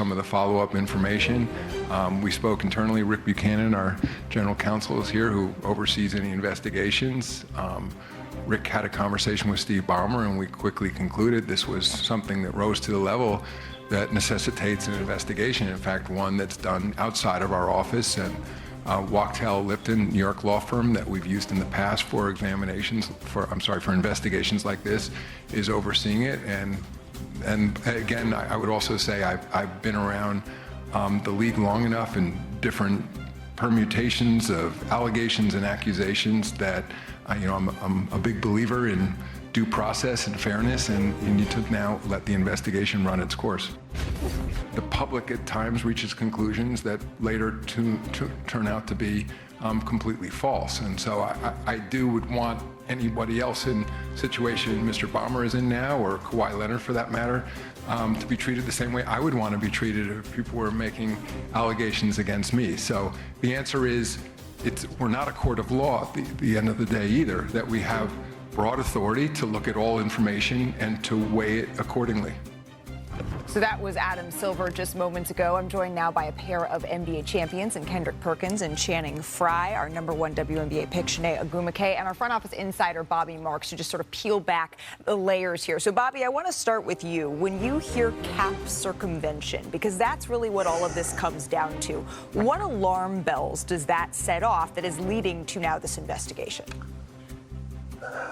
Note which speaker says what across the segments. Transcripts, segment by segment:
Speaker 1: Some of the follow-up information. We spoke internally. Rick Buchanan, our general counsel, is here, who oversees any investigations. Rick had a conversation with Steve Ballmer, and we quickly concluded this was something that rose to the level that necessitates an investigation. In fact, one that's done outside of our office. And Wachtell Lipton, New York law firm that we've used in the past for for investigations like this, is overseeing it. And again, I would also say I've been around the league long enough in different permutations of allegations and accusations that I'm a big believer in due process and fairness, and you need to now let the investigation run its course. The public at times reaches conclusions that later turn out to be completely false, and so I would want anybody else in situation Mr. Ballmer is in now, or Kawhi Leonard for that matter, to be treated the same way I would want to be treated if people were making allegations against me. So the answer is, we're not a court of law at the end of the day either, that we have broad authority to look at all information and to weigh it accordingly.
Speaker 2: So that was Adam Silver just moments ago. I'm joined now by a pair of NBA champions in Kendrick Perkins and Shannon Fry, our #1 WNBA pick, Shanae Ogwumike, and our front office insider, Bobby Marks, to just sort of peel back the layers here. So, Bobby, I want to start with you. When you hear cap circumvention, because that's really what all of this comes down to, what alarm bells does that set off that is leading to now this investigation?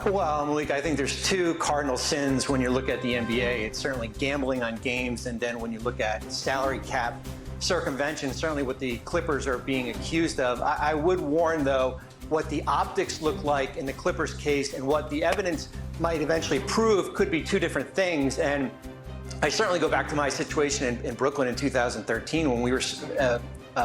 Speaker 3: Well, Malik, I think there's two cardinal sins when you look at the NBA. It's certainly gambling on games, and then when you look at salary cap circumvention, certainly what the Clippers are being accused of. I would warn, though, what the optics look like in the Clippers case and what the evidence might eventually prove could be two different things. And I certainly go back to my situation in Brooklyn in 2013 when we were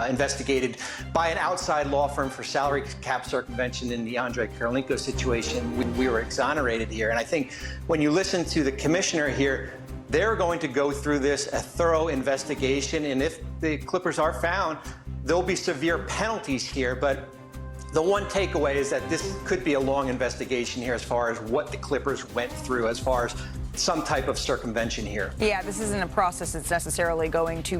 Speaker 3: investigated by an outside law firm for salary cap circumvention in the Andre Karolinko situation. We were exonerated here. And I think when you listen to the commissioner here, they're going to go through this, a thorough investigation. And if the Clippers are found, there'll be severe penalties here. But the one takeaway is that this could be a long investigation here as far as what the Clippers went through as far as some type of circumvention here.
Speaker 2: Yeah, this isn't a process that's necessarily going to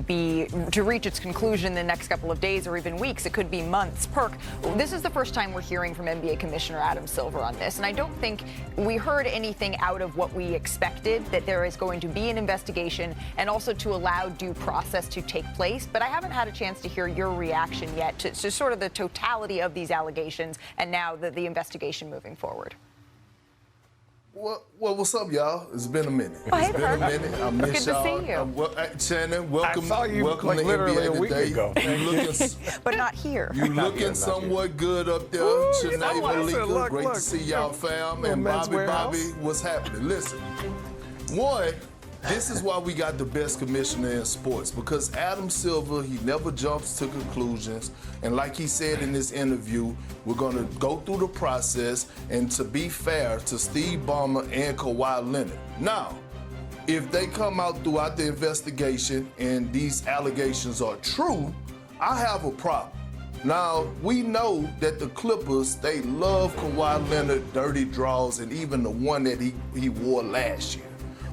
Speaker 2: reach its conclusion in the next couple of days or even weeks. It could be months. Perk, this is the first time we're hearing from NBA Commissioner Adam Silver on this, and I don't think we heard anything out of what we expected, that there is going to be an investigation and also to allow due process to take place. But I haven't had a chance to hear your reaction yet to sort of the totality of these allegations and now the investigation moving forward.
Speaker 4: Well, what's up, y'all? It's been a minute.
Speaker 2: Oh, hey,
Speaker 4: it's been a minute. I miss
Speaker 2: y'all.
Speaker 4: Good to see you. Shannon, welcome.
Speaker 5: I saw you
Speaker 4: welcome
Speaker 5: like
Speaker 4: to
Speaker 5: literally
Speaker 4: NBA
Speaker 5: a week
Speaker 4: today.
Speaker 5: ago.
Speaker 2: But not here.
Speaker 4: You looking somewhat good up there. Shanae, Malika, great to see y'all, fam. And Bobby, what's happening? Listen, one, this is why we got the best commissioner in sports, because Adam Silver, he never jumps to conclusions. And like he said in this interview, we're going to go through the process, and to be fair to Steve Ballmer and Kawhi Leonard. Now, if they come out throughout the investigation and these allegations are true, I have a problem. Now, we know that the Clippers, they love Kawhi Leonard dirty draws, and even the one that he wore last year.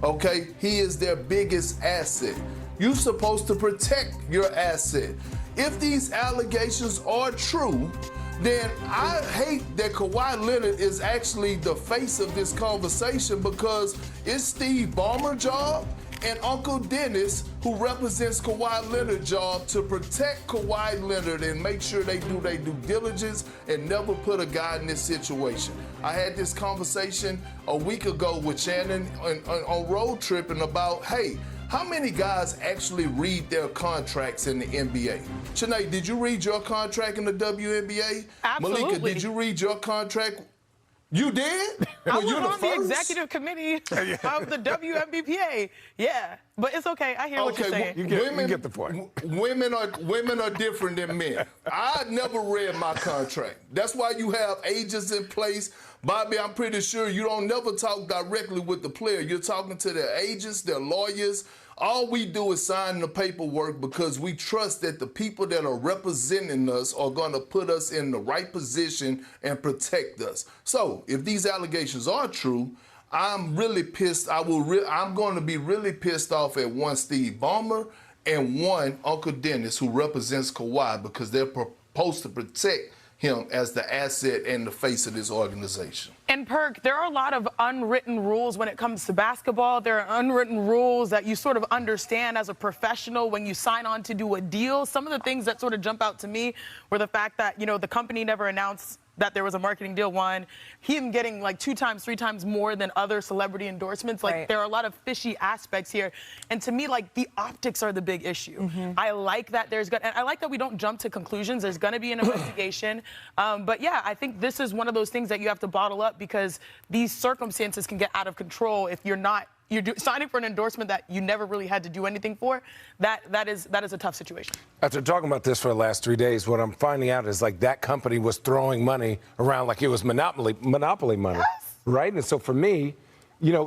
Speaker 4: Okay, he is their biggest asset. You're supposed to protect your asset. If these allegations are true, then I hate that Kawhi Leonard is actually the face of this conversation, because it's Steve Ballmer's job and Uncle Dennis, who represents Kawhi Leonard's job, to protect Kawhi Leonard and make sure they do their due diligence and never put a guy in this situation. I had this conversation a week ago with Shannon on road tripping about, hey, how many guys actually read their contracts in the NBA? Shanae, did you read your contract in the WNBA?
Speaker 6: Absolutely.
Speaker 4: Malika, did you read your contract? You did?
Speaker 6: I was on the executive committee of the WNBPA. Yeah, but it's okay. I hear what you're saying.
Speaker 5: You get the point.
Speaker 4: Women are different than men. I never read my contract. That's why you have agents in place. Bobby, I'm pretty sure you don't never talk directly with the player. You're talking to their agents, their lawyers. All we do is sign the paperwork because we trust that the people that are representing us are going to put us in the right position and protect us. So if these allegations are true, I'm really pissed. I'm going to be really pissed off at one, Steve Ballmer, and one, Uncle Dennis, who represents Kawhi, because they're supposed to protect him as the asset and the face of this organization.
Speaker 6: And Perk, there are a lot of unwritten rules when it comes to basketball. There are unwritten rules that you sort of understand as a professional when you sign on to do a deal. Some of the things that sort of jump out to me were the fact that, the company never announced that there was a marketing deal, one, him getting like 2 times, 3 times more than other celebrity endorsements. Like, there are a lot of fishy aspects here. And to me, like, the optics are the big issue. I like that and I like that we don't jump to conclusions. There's going to be an investigation. But yeah, I think this is one of those things that you have to bottle up, because these circumstances can get out of control if you're signing for an endorsement that you never really had to do anything for. That is a tough situation.
Speaker 5: After talking about this for the last 3 days, what I'm finding out is like that company was throwing money around like it was monopoly money, right? And so for me,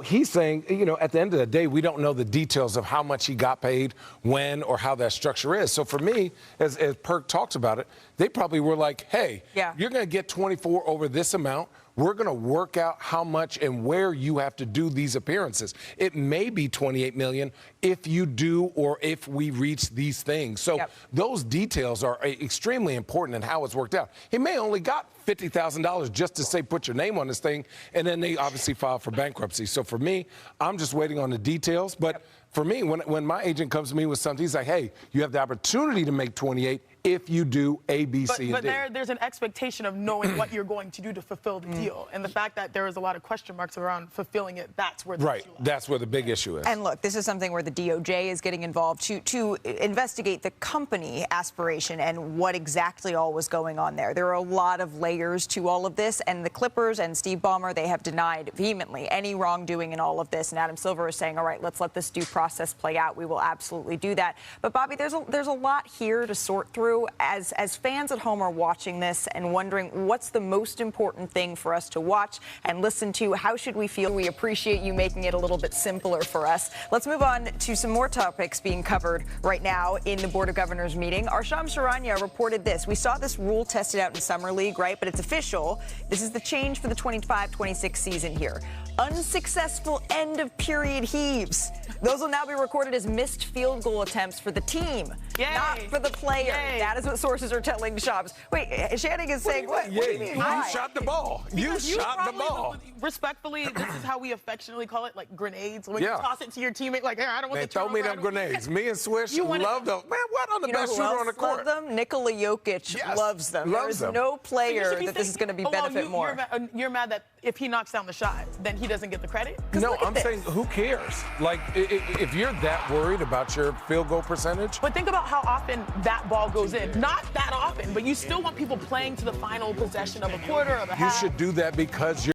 Speaker 5: he's saying, at the end of the day, we don't know the details of how much he got paid, when, or how that structure is. So for me, as Perk talks about it, they probably were like, hey, you're going to get 24 over this amount. We're going to work out how much and where you have to do these appearances. It may be $28 million if you do or if we reach these things. So those details are extremely important in how it's worked out. He may only got $50,000 just to say put your name on this thing, and then they obviously filed for bankruptcy. So for me, I'm just waiting on the details. But for me, when my agent comes to me with something, he's like, hey, you have the opportunity to make 28 if you do A, B, C, and D.
Speaker 6: But there's an expectation of knowing what you're going to do to fulfill the deal. And the fact that there is a lot of question marks around fulfilling it, that's where the issue lies.
Speaker 5: That's where the big issue is.
Speaker 2: And look, this is something where the DOJ is getting involved to investigate the company aspiration and what exactly all was going on there. There are a lot of layers to all of this, and the Clippers and Steve Ballmer, they have denied vehemently any wrongdoing in all of this. And Adam Silver is saying, all right, let's let this due process play out. We will absolutely do that. But Bobby, there's a lot here to sort through. As fans at home are watching this and wondering what's the most important thing for us to watch and listen to, how should we feel? We appreciate you making it a little bit simpler for us. Let's move on to some more topics being covered right now in the Board of Governors meeting. Our Shams Charania reported this. We saw this rule tested out in Summer League, right? But it's official. This is the change for the 25-26 season here. Unsuccessful end-of-period heaves. Those will now be recorded as missed field goal attempts for the team, not for the player. That is what sources are telling Shams. Wait, Shannon is saying what? What do you mean?
Speaker 5: You shot the ball. You shot the ball.
Speaker 6: Respectfully, this is how we affectionately call it, like grenades. When you toss it to your teammate, like, hey, I don't want the
Speaker 5: throw me them grenades. Me and Swish love those. Man, what on the best shooter on the court?
Speaker 2: Love them? Nikola Jokic loves them. There's no player that this is going to be benefit more.
Speaker 6: You're mad that if he knocks down the shot, then he doesn't get the credit?
Speaker 5: No, I'm saying who cares? Like, if you're that worried about your field goal percentage.
Speaker 6: But think about how often that ball goes in. Not that often, but you still want people playing to the final possession of a quarter, of a half.
Speaker 5: You should do that because you're